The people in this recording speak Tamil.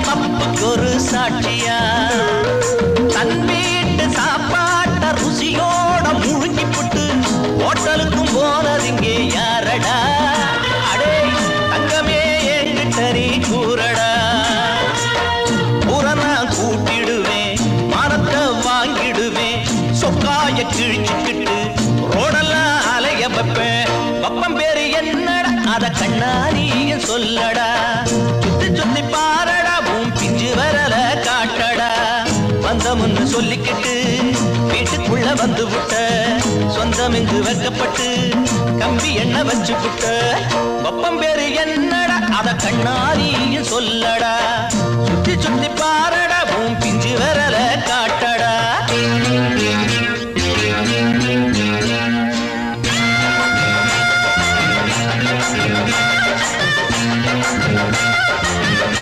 பப்புக்கு ஒரு சாட்சியா தன் வீட்டு சாப்பாட்ட ருசியோட முழுங்கி புட்டு ஹோட்டலுக்கும் போனதிங்கே யாரடா அடே தங்கமே என்கிட்ட நீ கூறடா புறனா கூட்டிடுவேன் மரத்தை வாங்கிடுவேன் சொக்காய கிழிச்சுக்கிட்டு ரோடெல்லாம் அலைய வைப்பேன் பப்பம் பேரு என்னடா அத கண்ணாடிய சொல்லடா சுத்தி சுத்தி பாரடா உன் பிஞ்சு வரல காட்டடா வந்தமுன்னு சொல்லிக்கிட்டு வீட்டுக்குள்ள வந்து விட்ட சொந்தம் இங்கு வைக்கப்பட்டு கம்பி என்ன வச்சு விட்ட பப்பம் பேரு என்னடா அத கண்ணாடிய சொல்லடா சுத்தி சுத்தி